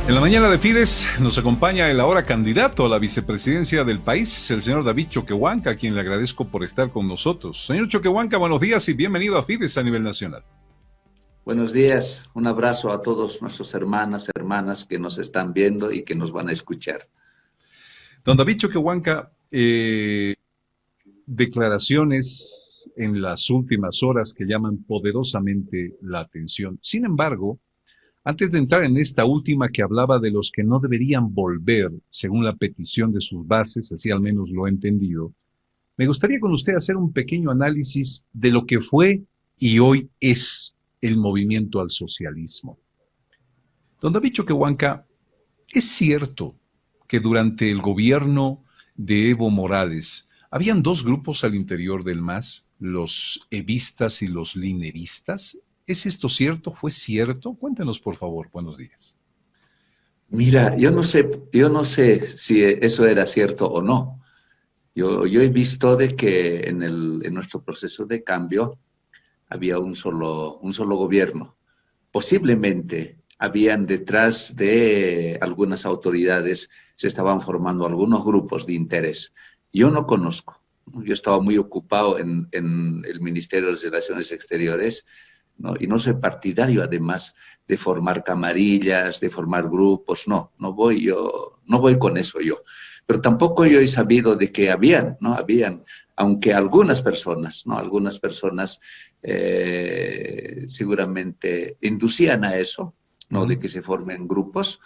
En la mañana de Fides nos acompaña el ahora candidato a la vicepresidencia del país, el señor David Choquehuanca, a quien le agradezco por estar con nosotros. Señor Choquehuanca, buenos días y bienvenido a Fides a nivel nacional. Buenos días, un abrazo a todos nuestros hermanas que nos están viendo y que nos van a escuchar. Don David Choquehuanca, declaraciones en las últimas horas que llaman poderosamente la atención. Sin embargo, antes de entrar en esta última que hablaba de los que no deberían volver, según la petición de sus bases, así al menos lo he entendido, me gustaría con usted hacer un pequeño análisis de lo que fue y hoy es el movimiento al socialismo. Don David Choquehuanca, ¿es cierto que durante el gobierno de Evo Morales habían dos grupos al interior del MAS, los evistas y los lineristas? ¿Es esto cierto? ¿Fue cierto? Cuéntenos, por favor. Buenos días. Mira, yo no sé si eso era cierto o no. Yo he visto de que en nuestro proceso de cambio había un solo gobierno. Posiblemente habían detrás de algunas autoridades, se estaban formando algunos grupos de interés. Yo no conozco. Yo estaba muy ocupado en el Ministerio de Relaciones Exteriores, ¿no? Y no soy partidario, además, de formar camarillas, de formar grupos. No voy con eso yo. Pero tampoco yo he sabido de que habían, aunque algunas personas, seguramente inducían a eso, ¿no? De que se formen grupos,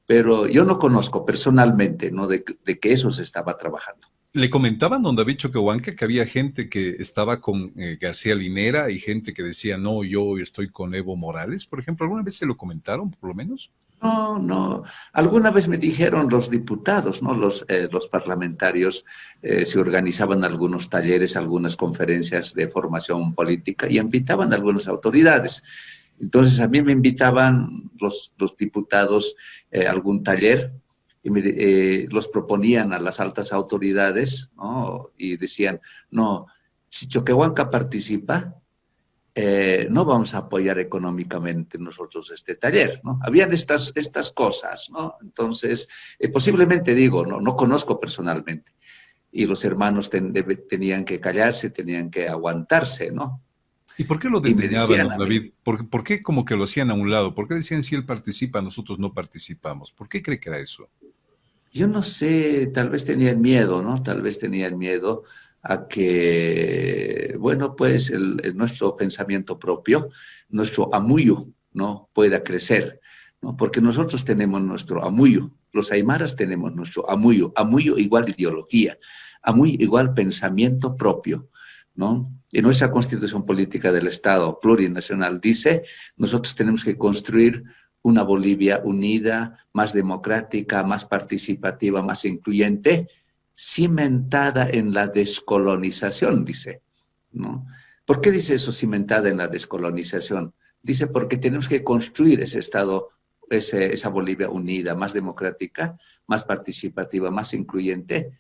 pero yo no conozco personalmente, ¿no? De que eso se estaba trabajando. Le comentaban, don David Choquehuanca, que había gente que estaba con García Linera y gente que decía, no, yo estoy con Evo Morales, por ejemplo. ¿Alguna vez se lo comentaron, por lo menos? No. Alguna vez me dijeron los diputados, ¿no? Los parlamentarios se organizaban algunos talleres, algunas conferencias de formación política y invitaban a algunas autoridades. Entonces a mí me invitaban los diputados a algún taller y los proponían a las altas autoridades, ¿no? Y decían, no, si Choquehuanca participa, no vamos a apoyar económicamente nosotros este taller, ¿no? Habían estas cosas, ¿no? Entonces, posiblemente digo, no conozco personalmente, y los hermanos tenían que callarse, tenían que aguantarse, ¿no? ¿Y por qué lo Y me desdeñaban, decían don a mí, David? ¿Por qué como que lo hacían a un lado? ¿Por qué decían si él participa, nosotros no participamos? ¿Por qué cree que era eso? yo no sé, tal vez tenían miedo, ¿no? Tal vez tenían miedo a que, bueno, pues nuestro pensamiento propio, nuestro amuyo, ¿no? Pueda crecer, ¿no? Porque nosotros tenemos nuestro amuyo, los aymaras tenemos nuestro amuyo igual ideología, amuyo igual pensamiento propio, ¿no? Y nuestra Constitución Política del Estado Plurinacional dice, nosotros tenemos que construir una Bolivia unida, más democrática, más participativa, más incluyente, cimentada en la descolonización, dice, ¿no? ¿Por qué dice eso, cimentada en la descolonización? Dice, porque tenemos que construir ese Estado, esa Bolivia unida, más democrática, más participativa, más incluyente,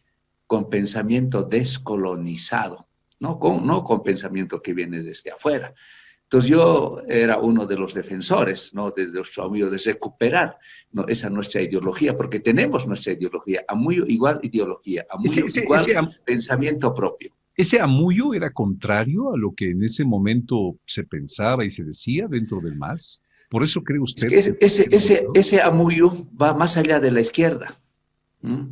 con pensamiento descolonizado, no con pensamiento que viene desde afuera. Entonces yo era uno de los defensores, ¿no? De nuestro amigo, de recuperar, ¿no? Esa nuestra ideología, porque tenemos nuestra ideología, amuyo igual ideología, Ese, amuyo ese, igual ese, pensamiento propio. ese amuyo era contrario a lo que en ese momento se pensaba y se decía dentro del MAS. ¿Por eso cree Es usted que que fue silenciado? ese amuyo va más allá de la izquierda. ¿Mm?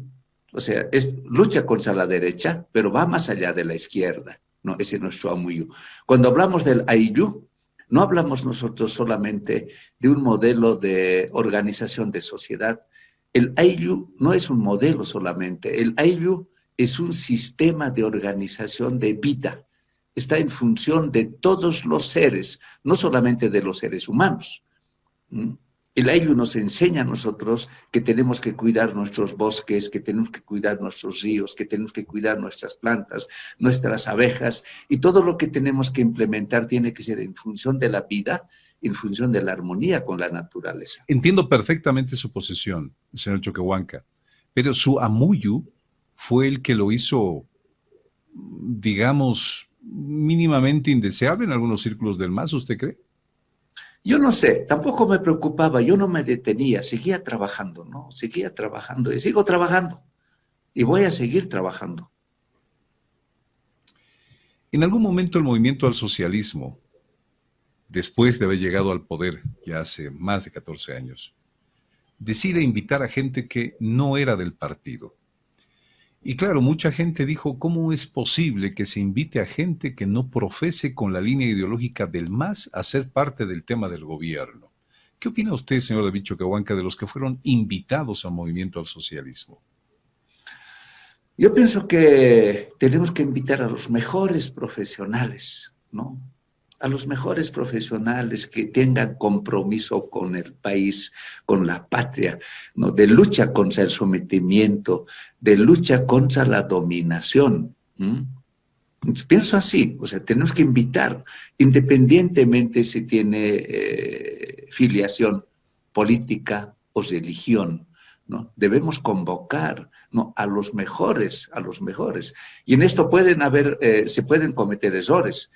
O sea, lucha contra la derecha, pero va más allá de la izquierda, ¿no? Ese es nuestro amuyo. Cuando hablamos del ayllu, no hablamos nosotros solamente de un modelo de organización de sociedad. El ayllu no es un modelo solamente, el ayllu es un sistema de organización de vida. Está en función de todos los seres, no solamente de los seres humanos. El ayllu nos enseña a nosotros que tenemos que cuidar nuestros bosques, que tenemos que cuidar nuestros ríos, que tenemos que cuidar nuestras plantas, nuestras abejas, y todo lo que tenemos que implementar tiene que ser en función de la vida, en función de la armonía con la naturaleza. Entiendo perfectamente su posición, señor Choquehuanca, pero su amuyu fue el que lo hizo, digamos, mínimamente indeseable en algunos círculos del MAS, ¿usted cree? Yo no sé, tampoco me preocupaba, yo no me detenía, seguía trabajando, ¿no? Seguía trabajando y sigo trabajando y voy a seguir trabajando. En algún momento el movimiento al socialismo, después de haber llegado al poder ya hace más de 14 años, decide invitar a gente que no era del partido. Y claro, mucha gente dijo, ¿cómo es posible que se invite a gente que no profese con la línea ideológica del MAS a ser parte del tema del gobierno? ¿Qué opina usted, señor David Choquehuanca, de los que fueron invitados al movimiento al socialismo? Yo pienso que tenemos que invitar a los mejores profesionales, ¿no? A los mejores profesionales que tengan compromiso con el país, con la patria, ¿no? De lucha contra el sometimiento, de lucha contra la dominación. Pienso así, o sea, tenemos que invitar, independientemente si tiene filiación política o religión, ¿no? Debemos convocar, ¿no? A los mejores, a los mejores. Y en esto pueden haber, se pueden cometer errores.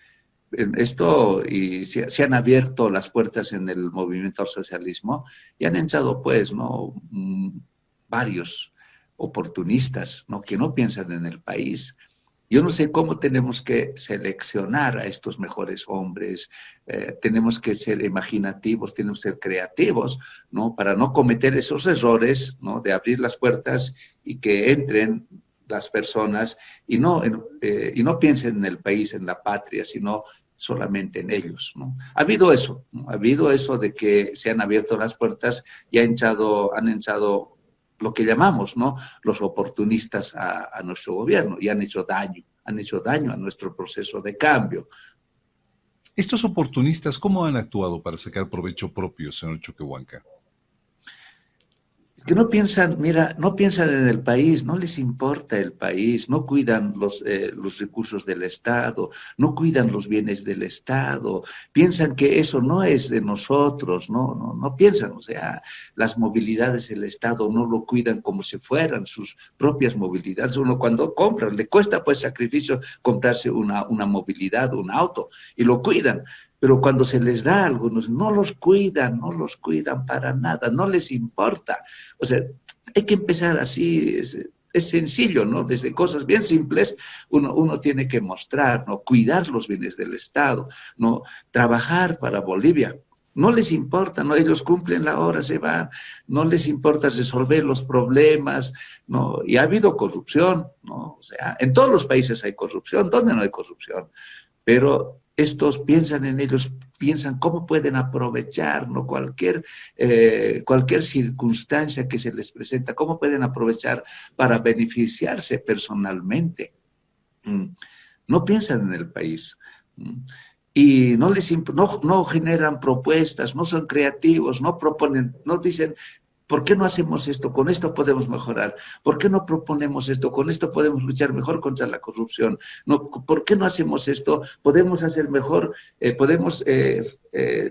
En esto, y se han abierto las puertas en el movimiento al socialismo y han entrado, pues, ¿no? Varios oportunistas, ¿no? Que no piensan en el país. Yo no sé cómo tenemos que seleccionar a estos mejores hombres, tenemos que ser imaginativos, tenemos que ser creativos, ¿no? Para no cometer esos errores, ¿no? De abrir las puertas y que entren las personas y no piensen en el país, en la patria, sino solamente en ellos, ¿no? Ha habido eso, ¿no? Ha habido eso de que se han abierto las puertas y han entrado lo que llamamos, ¿no? Los oportunistas a nuestro gobierno y han hecho daño a nuestro proceso de cambio. Estos oportunistas, ¿cómo han actuado para sacar provecho propio, señor Choquehuanca? Que no piensan, mira, no piensan en el país, no les importa el país, no cuidan los recursos del Estado, no cuidan los bienes del Estado, piensan que eso no es de nosotros, no piensan, o sea, las movilidades del Estado no lo cuidan como si fueran sus propias movilidades. Uno cuando compra, le cuesta pues sacrificio comprarse una movilidad, un auto, y lo cuidan. Pero cuando se les da a algunos, no los cuidan para nada, no les importa. O sea, hay que empezar así, es sencillo, ¿no? Desde cosas bien simples uno tiene que mostrar, ¿no? Cuidar los bienes del Estado, ¿no? Trabajar para Bolivia. No les importa, ¿no? Ellos cumplen la hora, se van, no les importa resolver los problemas, ¿no? Y ha habido corrupción, ¿no? O sea, en todos los países hay corrupción, ¿dónde no hay corrupción? Pero estos piensan en ellos, piensan cómo pueden aprovechar, ¿no? Cualquier circunstancia que se les presenta, cómo pueden aprovechar para beneficiarse personalmente. No piensan en el país. Y no generan propuestas, no son creativos, no proponen, no dicen, ¿por qué no hacemos esto? Con esto podemos mejorar. ¿Por qué no proponemos esto? Con esto podemos luchar mejor contra la corrupción. No, ¿por qué no hacemos esto? Podemos hacer mejor, podemos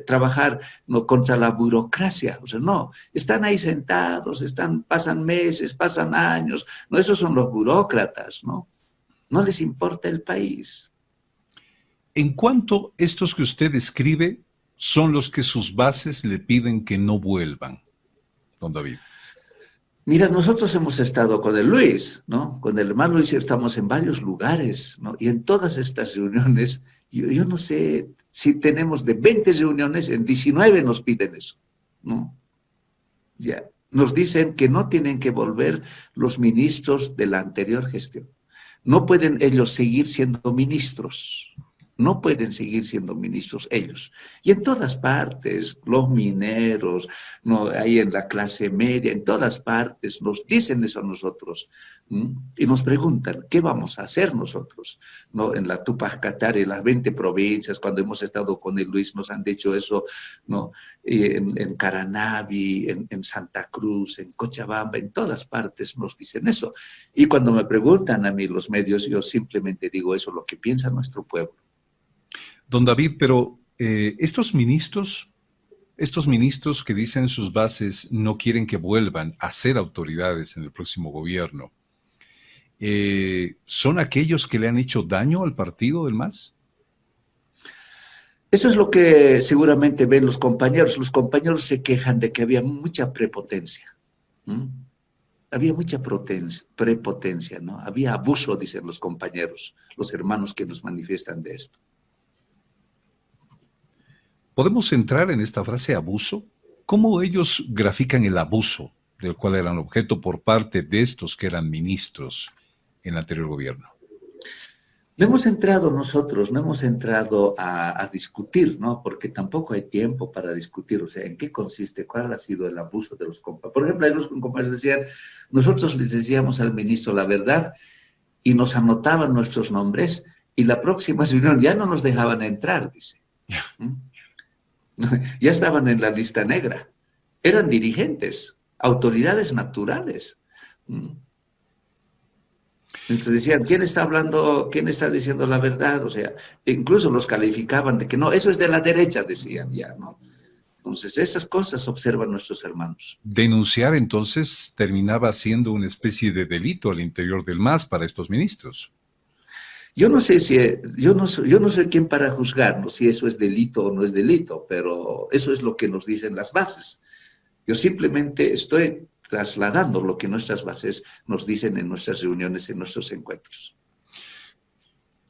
trabajar, ¿no? Contra la burocracia. O sea, no, están ahí sentados, pasan meses, pasan años. No, esos son los burócratas, ¿no? No les importa el país. En cuanto estos que usted describe son los que sus bases le piden que no vuelvan, don David. Mira, nosotros hemos estado con el Luis, ¿no? Con el hermano Luis estamos en varios lugares, ¿no? Y en todas estas reuniones, yo no sé si tenemos de 20 reuniones, en 19 nos piden eso, ¿no? Ya, nos dicen que no tienen que volver los ministros de la anterior gestión. No pueden ellos seguir siendo ministros. No pueden seguir siendo ministros ellos. Y en todas partes, los mineros, no, ahí en la clase media, en todas partes, nos dicen eso a nosotros. Y nos preguntan, ¿qué vamos a hacer nosotros? ¿No? En la Tupac Katari, en las 20 provincias, cuando hemos estado con el Luis, nos han dicho eso, ¿no? En Caranavi, en Santa Cruz, en Cochabamba, en todas partes nos dicen eso. Y cuando me preguntan a mí los medios, yo simplemente digo eso, lo que piensa nuestro pueblo. Don David, pero estos ministros que dicen sus bases no quieren que vuelvan a ser autoridades en el próximo gobierno, ¿son aquellos que le han hecho daño al partido del MAS? Eso es lo que seguramente ven los compañeros. Los compañeros se quejan de que había mucha prepotencia. ¿Mm? Había mucha prepotencia, ¿no? Había abuso, dicen los compañeros, los hermanos que nos manifiestan de esto. ¿Podemos entrar en esta frase abuso? ¿Cómo ellos grafican el abuso del cual eran objeto por parte de estos que eran ministros en el anterior gobierno? No hemos entrado nosotros, no hemos entrado a discutir, ¿no? Porque tampoco hay tiempo para discutir, o sea, en qué consiste, cuál ha sido el abuso de los compañeros. Por ejemplo, ahí los compañeros decían, nosotros les decíamos al ministro la verdad y nos anotaban nuestros nombres y la próxima reunión ya no nos dejaban entrar, dice. ¿Mm? Ya estaban en la lista negra. Eran dirigentes, autoridades naturales. ¿Mm? Entonces decían, ¿quién está hablando, quién está diciendo la verdad? O sea, incluso los calificaban de que no, eso es de la derecha, decían ya, ¿no? Entonces, esas cosas observan nuestros hermanos. Denunciar entonces terminaba siendo una especie de delito al interior del MAS para estos ministros. Yo no sé si, yo no soy quien para juzgarnos si eso es delito o no es delito, pero eso es lo que nos dicen las bases. Yo simplemente estoy trasladando lo que nuestras bases nos dicen en nuestras reuniones, en nuestros encuentros.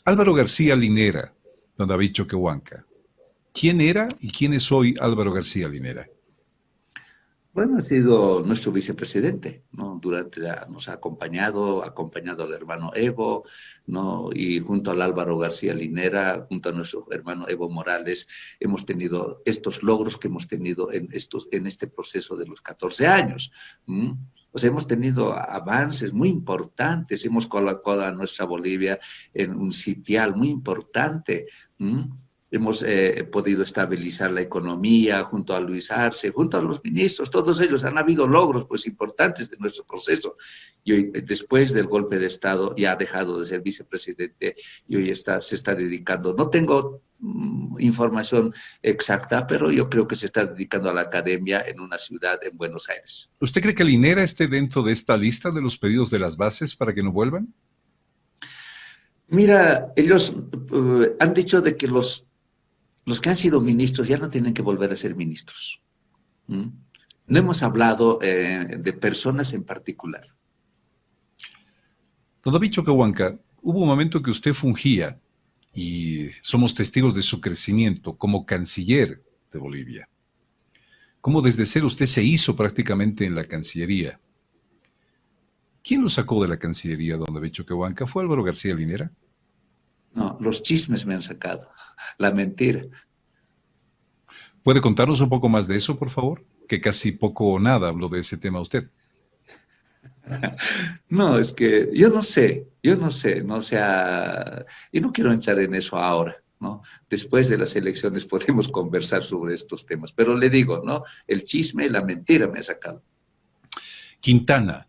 Álvaro García Linera, don David Choquehuanca. ¿Quién era y quién es hoy Álvaro García Linera? Bueno, ha sido nuestro vicepresidente, ¿no? Nos ha acompañado al hermano Evo, ¿no? Y junto al Álvaro García Linera, junto a nuestro hermano Evo Morales, hemos tenido estos logros que hemos tenido en este proceso de los 14 años. ¿Mm? O sea, hemos tenido avances muy importantes, hemos colocado a nuestra Bolivia en un sitial muy importante. ¿Mm? Hemos podido estabilizar la economía junto a Luis Arce, junto a los ministros, todos ellos han habido logros pues importantes de nuestro proceso. Y hoy, después del golpe de Estado, ya ha dejado de ser vicepresidente y hoy se está dedicando, no tengo información exacta, pero yo creo que se está dedicando a la academia en una ciudad en Buenos Aires. ¿Usted cree que Linera esté dentro de esta lista de los pedidos de las bases para que no vuelvan? Mira, ellos han dicho de que los que han sido ministros ya no tienen que volver a ser ministros. ¿Mm? No hemos hablado de personas en particular. Don David Choquehuanca, hubo un momento que usted fungía, y somos testigos de su crecimiento como canciller de Bolivia. ¿Cómo desde cero usted se hizo prácticamente en la Cancillería? ¿Quién lo sacó de la Cancillería, don David Choquehuanca? ¿Fue Álvaro García Linera? No, los chismes me han sacado, la mentira. ¿Puede contarnos un poco más de eso, por favor? Que casi poco o nada habló de ese tema usted. No, es que no, o sea, y no quiero entrar en eso ahora, ¿no? Después de las elecciones podemos conversar sobre estos temas, pero le digo, ¿no? El chisme, la mentira me ha sacado. Quintana,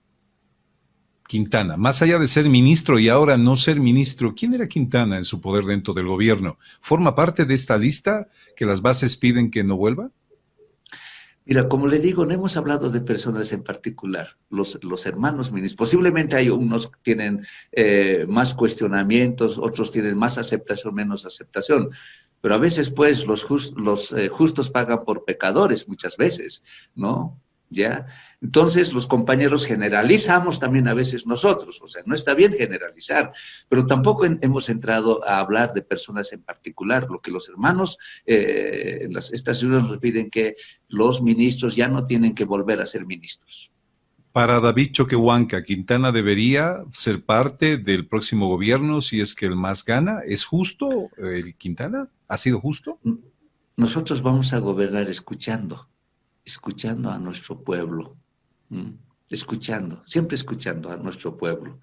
más allá de ser ministro y ahora no ser ministro, ¿quién era Quintana en su poder dentro del gobierno? ¿Forma parte de esta lista que las bases piden que no vuelva? Mira, como le digo, no hemos hablado de personas en particular, los hermanos ministros. Posiblemente hay unos que tienen más cuestionamientos, otros tienen más aceptación, menos aceptación. Pero a veces, pues, los justos pagan por pecadores, muchas veces, ¿no? ¿Ya? Entonces, los compañeros generalizamos también a veces nosotros, o sea, no está bien generalizar, pero tampoco hemos entrado a hablar de personas en particular, lo que los hermanos en estas reuniones nos piden que los ministros ya no tienen que volver a ser ministros. Para David Choquehuanca, Quintana debería ser parte del próximo gobierno si es que el MAS gana. ¿Es justo el Quintana? ¿Ha sido justo? Nosotros vamos a gobernar escuchando a nuestro pueblo, siempre escuchando a nuestro pueblo.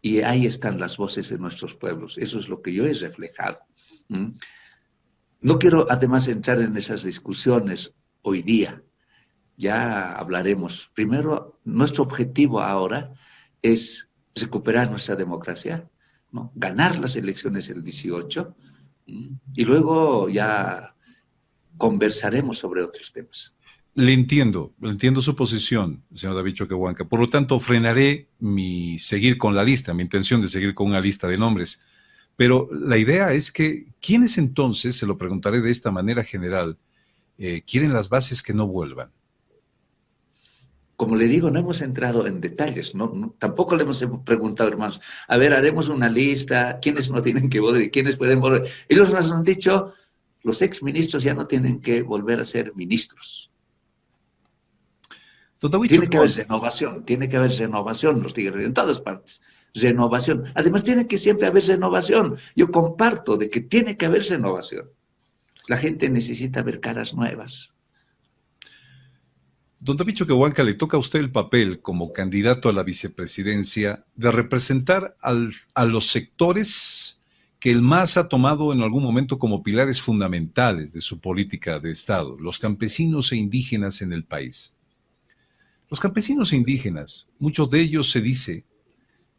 Y ahí están las voces de nuestros pueblos. Eso es lo que yo he reflejado. No quiero además entrar en esas discusiones hoy día. Ya hablaremos. Primero, nuestro objetivo ahora es recuperar nuestra democracia, ¿no? Ganar las elecciones el 18 y luego ya conversaremos sobre otros temas. Le entiendo su posición, señor David Choquehuanca. Por lo tanto, frenaré mi seguir con la lista, mi intención de seguir con una lista de nombres. Pero la idea es que, ¿quiénes entonces, se lo preguntaré de esta manera general, quieren las bases que no vuelvan? Como le digo, no hemos entrado en detalles, tampoco le hemos preguntado, hermanos, a ver, haremos una lista, quiénes no tienen que volver y quiénes pueden volver. Ellos nos han dicho, los exministros ya no tienen que volver a ser ministros. Tiene que haber renovación, los tigres, en todas partes, renovación. Además, tiene que siempre haber renovación. Yo comparto de que tiene que haber renovación. La gente necesita ver caras nuevas. Don David Choquehuanca, le toca a usted el papel como candidato a la vicepresidencia de representar a los sectores que el MAS ha tomado en algún momento como pilares fundamentales de su política de Estado, los campesinos e indígenas en el país. Los campesinos e indígenas, muchos de ellos se dice,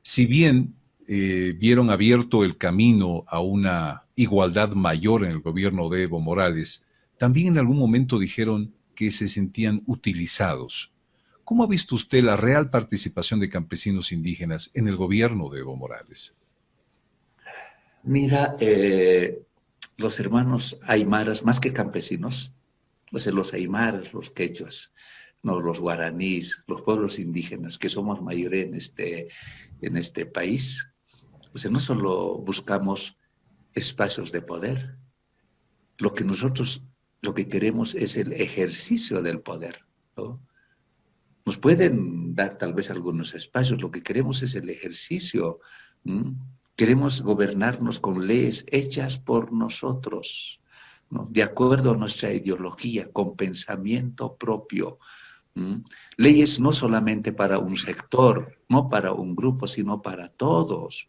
si bien vieron abierto el camino a una igualdad mayor en el gobierno de Evo Morales, también en algún momento dijeron que se sentían utilizados. ¿Cómo ha visto usted la real participación de campesinos indígenas en el gobierno de Evo Morales? Mira, los hermanos aymaras, más que campesinos, los aymaras, los quechuas, no, los guaraníes, los pueblos indígenas, que somos mayoría en este país, no solo buscamos espacios de poder, lo que queremos es el ejercicio del poder, ¿no? Nos pueden dar tal vez algunos espacios, lo que queremos es el ejercicio. Queremos gobernarnos con leyes hechas por nosotros, ¿no? De acuerdo a nuestra ideología, con pensamiento propio. Leyes no solamente para un sector, no para un grupo, sino para todos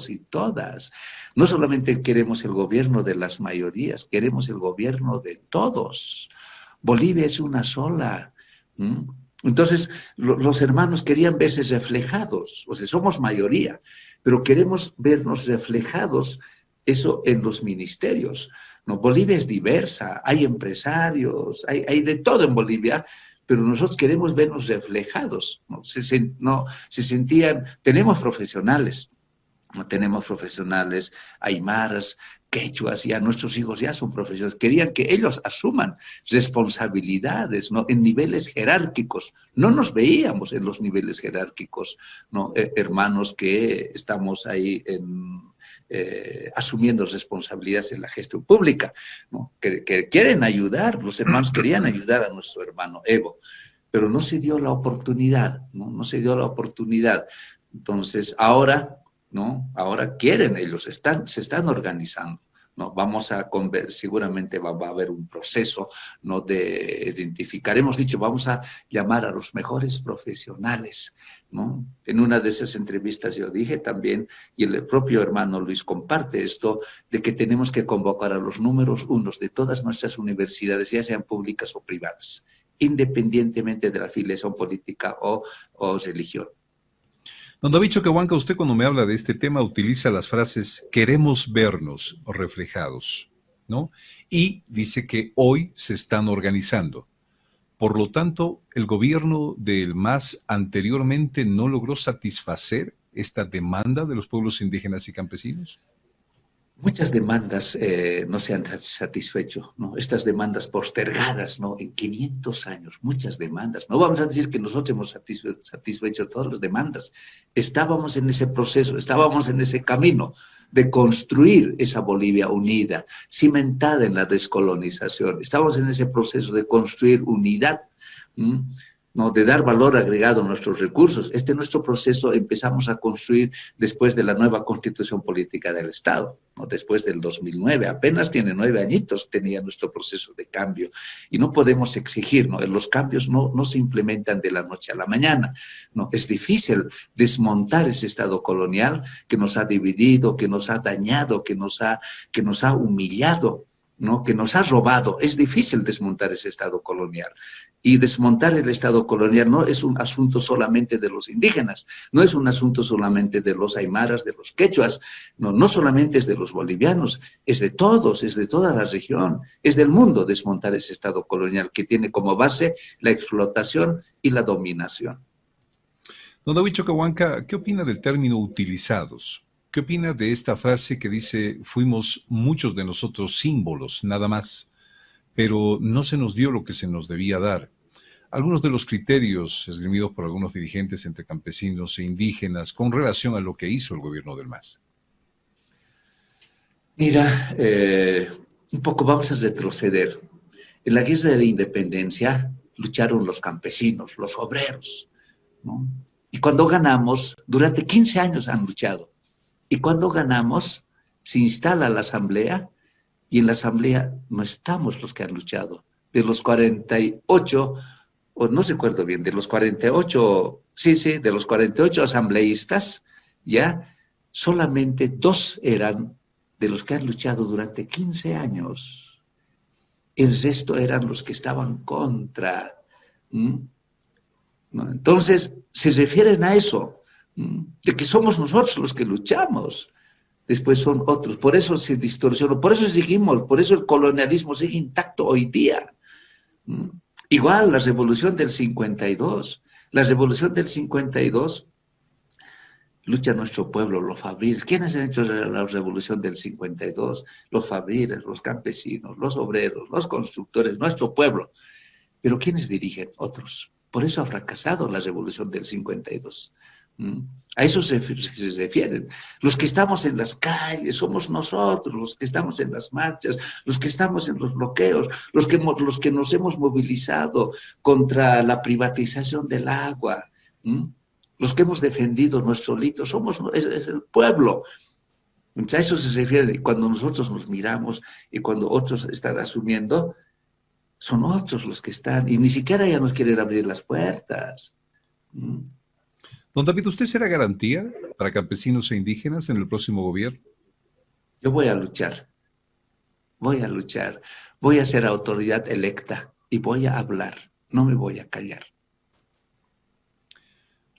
y todas. No solamente queremos el gobierno de las mayorías, queremos el gobierno de todos. Bolivia es una sola. Entonces, los hermanos querían verse reflejados, somos mayoría, pero queremos vernos reflejados eso en los ministerios. ¿No? Bolivia es diversa, hay empresarios, hay de todo en Bolivia, pero nosotros queremos vernos reflejados. Tenemos profesionales, no tenemos profesionales, aymaras, quechuas, ya nuestros hijos ya son profesionales. Querían que ellos asuman responsabilidades, ¿no? En niveles jerárquicos. No nos veíamos en los niveles jerárquicos, ¿no? Hermanos que estamos ahí asumiendo responsabilidades en la gestión pública, ¿no? Que quieren ayudar, los hermanos querían ayudar a nuestro hermano Evo, pero no se dio la oportunidad, ¿no? No se dio la oportunidad. Entonces, ahora quieren ellos, se están organizando, ¿no? Seguramente va a haber un proceso, ¿no? De identificar, hemos dicho, vamos a llamar a los mejores profesionales, ¿no? En una de esas entrevistas yo dije también, y el propio hermano Luis comparte esto, de que tenemos que convocar a los números unos de todas nuestras universidades, ya sean públicas o privadas, independientemente de la filiación política o religión. Don David Choquehuanca, usted cuando me habla de este tema utiliza las frases queremos vernos reflejados, ¿no? Y dice que hoy se están organizando. Por lo tanto, el gobierno del MAS anteriormente no logró satisfacer esta demanda de los pueblos indígenas y campesinos. Muchas demandas no se han satisfecho, ¿no? Estas demandas postergadas, ¿no? En 500 años, muchas demandas. No vamos a decir que nosotros hemos satisfecho todas las demandas. Estábamos en ese proceso, estábamos en ese camino de construir esa Bolivia unida, cimentada en la descolonización. Estábamos en ese proceso de construir unidad, ¿no? De dar valor agregado a nuestros recursos. Nuestro proceso empezamos a construir después de la nueva Constitución Política del Estado, ¿no? Después del 2009, apenas tiene 9 añitos, tenía nuestro proceso de cambio. Y no podemos exigir, ¿no? Los cambios no se implementan de la noche a la mañana, ¿no? Es difícil desmontar ese Estado colonial que nos ha dividido, que nos ha dañado, que nos ha humillado, ¿no? Que nos ha robado. Es difícil desmontar ese Estado colonial. Y desmontar el Estado colonial no es un asunto solamente de los indígenas, no es un asunto solamente de los aymaras, de los quechuas, no solamente es de los bolivianos, es de todos, es de toda la región, es del mundo desmontar ese Estado colonial que tiene como base la explotación y la dominación. Don David Choquehuanca, ¿qué opina del término utilizados? ¿Qué opina de esta frase que dice, fuimos muchos de nosotros símbolos, nada más, pero no se nos dio lo que se nos debía dar? Algunos de los criterios esgrimidos por algunos dirigentes entre campesinos e indígenas con relación a lo que hizo el gobierno del MAS. Mira, un poco vamos a retroceder. En la guerra de la independencia lucharon los campesinos, los obreros, ¿no? Y cuando ganamos, durante 15 años han luchado. Y cuando ganamos, se instala la asamblea y en la asamblea no estamos los que han luchado. De los 48, o no recuerdo bien, de los 48, de los 48 asambleístas, ya solamente 2 eran de los que han luchado durante 15 años. El resto eran los que estaban contra. ¿No? Entonces, se refieren a eso, de que somos nosotros los que luchamos. Después son otros. Por eso se distorsionó, por eso seguimos, por eso el colonialismo sigue intacto hoy día. Igual la revolución del 52. La revolución del 52 lucha nuestro pueblo, los fabriles. ¿Quiénes han hecho la revolución del 52? Los fabriles, los campesinos, los obreros, los constructores, nuestro pueblo. Pero ¿quiénes dirigen? Otros. Por eso ha fracasado la revolución del 52. A eso se refieren. Los que estamos en las calles somos nosotros, los que estamos en las marchas, los que estamos en los bloqueos, los que nos hemos movilizado contra la privatización del agua, los que hemos defendido nuestro lito, es el pueblo. Entonces, a eso se refiere. Cuando nosotros nos miramos y cuando otros están asumiendo, son otros los que están, y ni siquiera ya nos quieren abrir las puertas. Don David, ¿usted será garantía para campesinos e indígenas en el próximo gobierno? Yo voy a luchar, voy a ser autoridad electa y voy a hablar, no me voy a callar.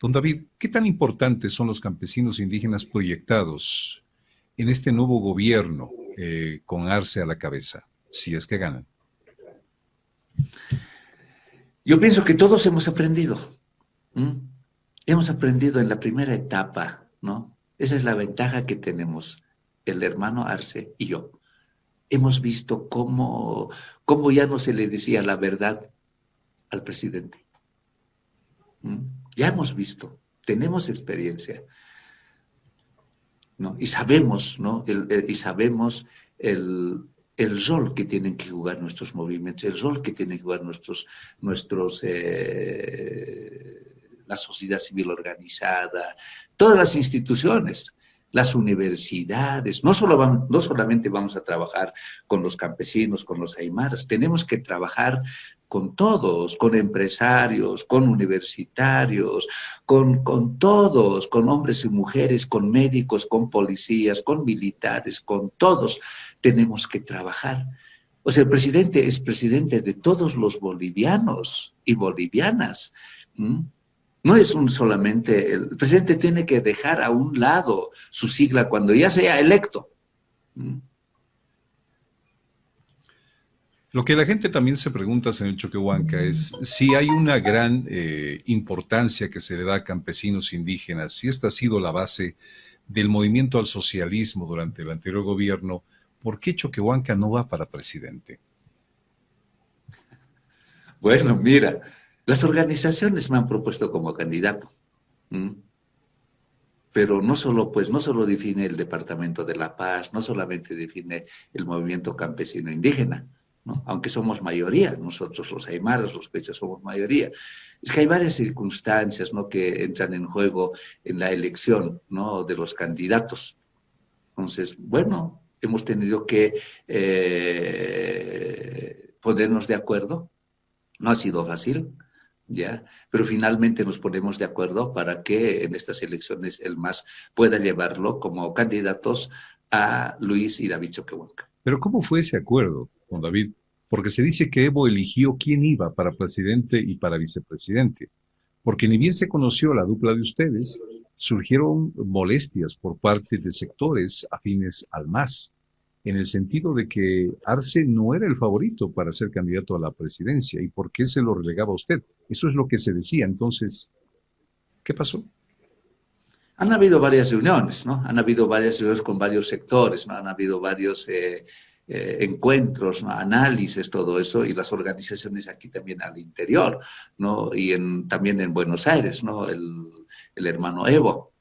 Don David, ¿qué tan importantes son los campesinos e indígenas proyectados en este nuevo gobierno con Arce a la cabeza, si es que ganan? Yo pienso que todos hemos aprendido. Hemos aprendido en la primera etapa, ¿no? Esa es la ventaja que tenemos, el hermano Arce y yo. Hemos visto cómo ya no se le decía la verdad al presidente. Ya hemos visto, tenemos experiencia, ¿no? Y sabemos, ¿no? Sabemos el rol que tienen que jugar nuestros movimientos, el rol que tienen que jugar la sociedad civil organizada, todas las instituciones, las universidades. No solamente vamos a trabajar con los campesinos, con los aymaras, tenemos que trabajar con todos, con empresarios, con universitarios, con todos, con hombres y mujeres, con médicos, con policías, con militares, con todos tenemos que trabajar. O sea, el presidente es presidente de todos los bolivianos y bolivianas. No es solamente, el presidente tiene que dejar a un lado su sigla cuando ya sea electo. Lo que la gente también se pregunta, señor Choquehuanca, es si hay una gran importancia que se le da a campesinos indígenas, si esta ha sido la base del movimiento al socialismo durante el anterior gobierno, ¿por qué Choquehuanca no va para presidente? Bueno, mira, las organizaciones me han propuesto como candidato, pero no solo define el Departamento de La Paz, no solamente define el movimiento campesino indígena, ¿no? Aunque somos mayoría, nosotros los aymaras, los quechuas somos mayoría. Es que hay varias circunstancias, ¿no?, que entran en juego en la elección, ¿no?, de los candidatos. Entonces, bueno, hemos tenido que ponernos de acuerdo. No ha sido fácil, ¿ya? Pero finalmente nos ponemos de acuerdo para que en estas elecciones el MAS pueda llevarlo como candidatos a Luis y David Choquehuanca. Pero ¿cómo fue ese acuerdo, don David? Porque se dice que Evo eligió quién iba para presidente y para vicepresidente. Porque ni bien se conoció la dupla de ustedes, surgieron molestias por parte de sectores afines al MAS, en el sentido de que Arce no era el favorito para ser candidato a la presidencia. ¿Y por qué se lo relegaba a usted? Eso es lo que se decía. Entonces, ¿qué pasó? Han habido varias reuniones, ¿no? Han habido varias reuniones con varios sectores, ¿no? Han habido varios encuentros, ¿no? Análisis, todo eso, y las organizaciones aquí también al interior, ¿no? Y también en Buenos Aires, ¿no? El hermano Evo.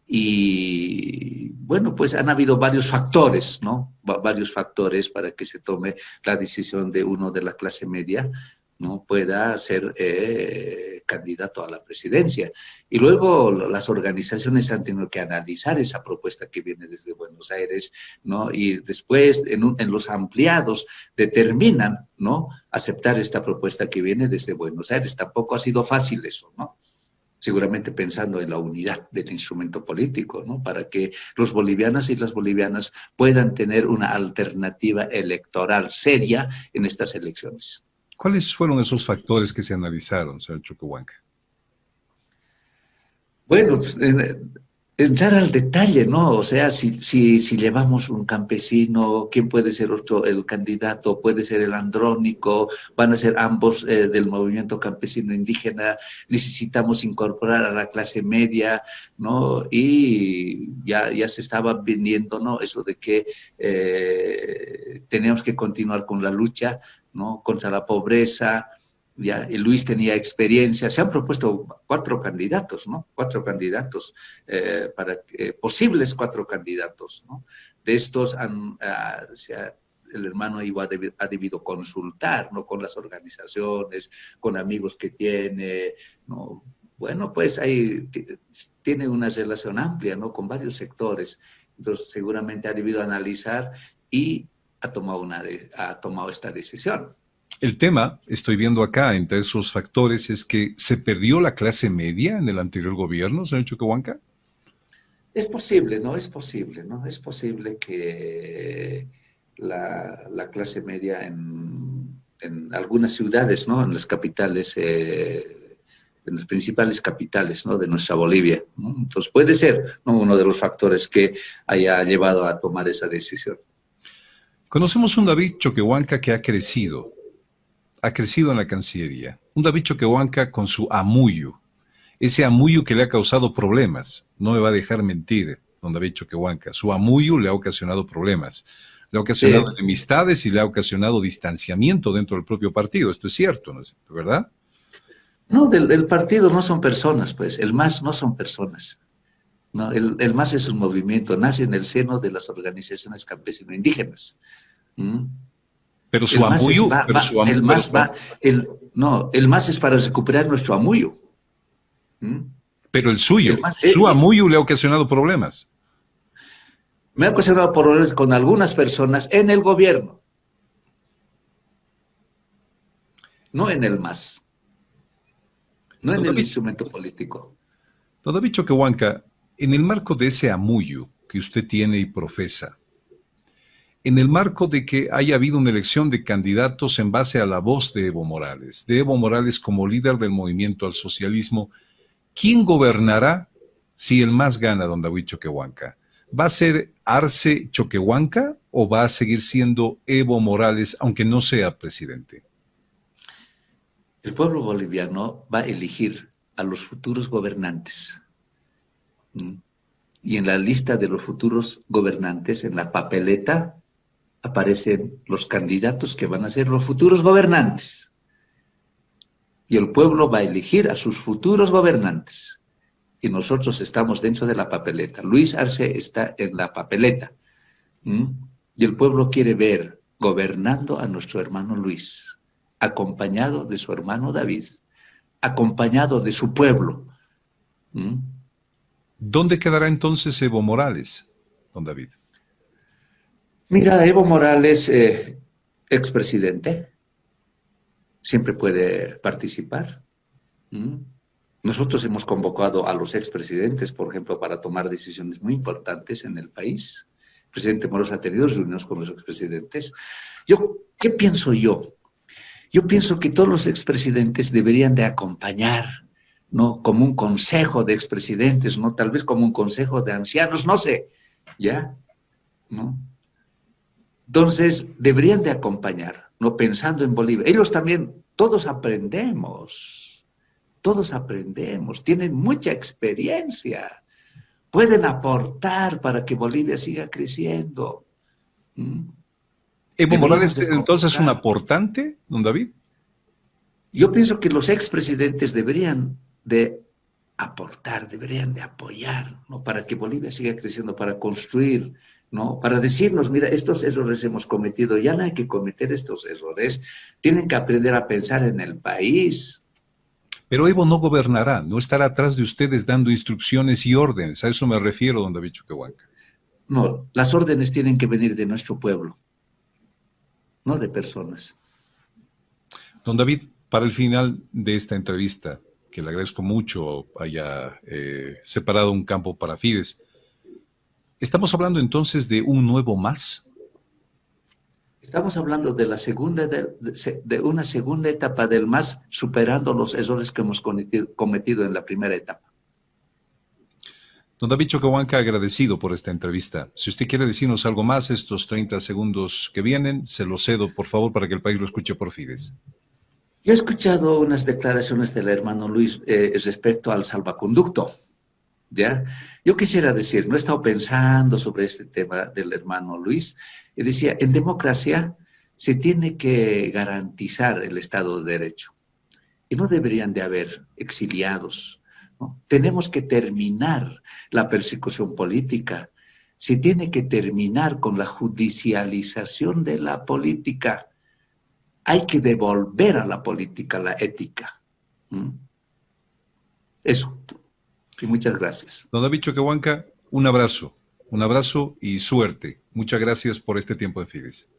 Y bueno, pues han habido varios factores, ¿no? Varios factores para que se tome la decisión de uno de la clase media, ¿no? Pueda ser candidato a la presidencia. Y luego las organizaciones han tenido que analizar esa propuesta que viene desde Buenos Aires, ¿no? Y después en los ampliados determinan, ¿no? Aceptar esta propuesta que viene desde Buenos Aires. Tampoco ha sido fácil eso, ¿no? Seguramente pensando en la unidad del instrumento político, ¿no? Para que los bolivianos y las bolivianas puedan tener una alternativa electoral seria en estas elecciones. ¿Cuáles fueron esos factores que se analizaron, señor Choquehuanca? Bueno, pues, entrar al detalle, ¿no? O sea, si llevamos un campesino, ¿quién puede ser el candidato? ¿Puede ser el andrónico? ¿Van a ser ambos del movimiento campesino indígena? Necesitamos incorporar a la clase media, ¿no? Y ya se estaba viniendo, ¿no? Eso de que teníamos que continuar con la lucha, ¿no? Contra la pobreza. Ya, y Luis tenía experiencia. Se han propuesto 4 candidatos, ¿no? 4 candidatos, posibles 4 candidatos, ¿no? De estos el hermano Ivo ha debido consultar, ¿no? Con las organizaciones, con amigos que tiene, ¿no? Bueno, pues ahí tiene una relación amplia, ¿no? Con varios sectores. Entonces, seguramente ha debido analizar y ha tomado esta decisión. El tema, estoy viendo acá, entre esos factores, es que se perdió la clase media en el anterior gobierno, señor Choquehuanca. Es posible, ¿no? Es posible, ¿no? Es posible que la clase media en algunas ciudades, ¿no? En las capitales, en las principales capitales, ¿no? De nuestra Bolivia, ¿no? Entonces puede ser, ¿no? Uno de los factores que haya llevado a tomar esa decisión. Conocemos un David Choquehuanca que ha crecido en la Cancillería. Un David Choquehuanca con su amuyo. Ese amuyo que le ha causado problemas. No me va a dejar mentir, don David Choquehuanca. Su amuyo le ha ocasionado problemas. Le ha ocasionado enemistades y le ha ocasionado distanciamiento dentro del propio partido. Esto es cierto, ¿no es cierto? ¿Verdad? No, del partido no son personas, pues. El MAS no son personas. No, el MAS es un movimiento. Nace en el seno de las organizaciones campesino-indígenas. Pero su amuyo, el MAS es para recuperar nuestro amuyo. Pero el suyo, su amuyo le ha ocasionado problemas. Me ha ocasionado problemas con algunas personas en el gobierno, no en el MAS, no en el instrumento político. Don David Choquehuanca, en el marco de ese amuyo que usted tiene y profesa, en el marco de que haya habido una elección de candidatos en base a la voz de Evo Morales como líder del movimiento al socialismo, ¿quién gobernará si el MAS gana, don David Choquehuanca? ¿Va a ser Arce Choquehuanca o va a seguir siendo Evo Morales, aunque no sea presidente? El pueblo boliviano va a elegir a los futuros gobernantes. Y en la lista de los futuros gobernantes, en la papeleta, aparecen los candidatos que van a ser los futuros gobernantes. Y el pueblo va a elegir a sus futuros gobernantes. Y nosotros estamos dentro de la papeleta. Luis Arce está en la papeleta. Y el pueblo quiere ver gobernando a nuestro hermano Luis, acompañado de su hermano David, acompañado de su pueblo. ¿Dónde quedará entonces Evo Morales, don David? Mira, Evo Morales, expresidente, siempre puede participar. Nosotros hemos convocado a los expresidentes, por ejemplo, para tomar decisiones muy importantes en el país. El presidente Moros ha tenido reuniones con los expresidentes. ¿Qué pienso yo? Yo pienso que todos los expresidentes deberían de acompañar, ¿no? Como un consejo de expresidentes, ¿no? Tal vez como un consejo de ancianos, no sé, ¿ya? ¿No? Entonces, deberían de acompañar, ¿no? Pensando en Bolivia. Ellos también, todos aprendemos, tienen mucha experiencia. pueden aportar para que Bolivia siga creciendo. ¿Mm? ¿Evo Deberíamos Morales de entonces es un convocar. aportante, don David? Yo pienso que los expresidentes deberían de aportar, deberían de apoyar, ¿no? Para que Bolivia siga creciendo, para construir, ¿no? Para decirnos, mira, estos errores hemos cometido, ya no hay que cometer estos errores, tienen que aprender a pensar en el país. Pero Evo no gobernará, no estará atrás de ustedes dando instrucciones y órdenes. A eso me refiero, don David Choquehuanca. No, las órdenes tienen que venir de nuestro pueblo, no de personas. Don David, para el final de esta entrevista, que le agradezco mucho haya separado un campo para Fides, ¿estamos hablando entonces de un nuevo MAS? Estamos hablando de la segunda, de una segunda etapa del MAS, superando los errores que hemos cometido en la primera etapa. Don David Choquehuanca, agradecido por esta entrevista. Si usted quiere decirnos algo más, estos 30 segundos que vienen, se lo cedo, por favor, para que el país lo escuche por Fides. Yo he escuchado unas declaraciones del hermano Luis respecto al salvaconducto, ¿ya? Yo quisiera decir, no he estado pensando sobre este tema del hermano Luis, y decía, en democracia se tiene que garantizar el Estado de Derecho, y no deberían de haber exiliados, ¿no? Tenemos que terminar la persecución política, se tiene que terminar con la judicialización de la política, hay que devolver a la política la ética. ¿Mm? Eso. Y muchas gracias. Don David Choquehuanca, un abrazo y suerte. Muchas gracias por este tiempo de Fides.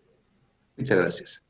Muchas gracias.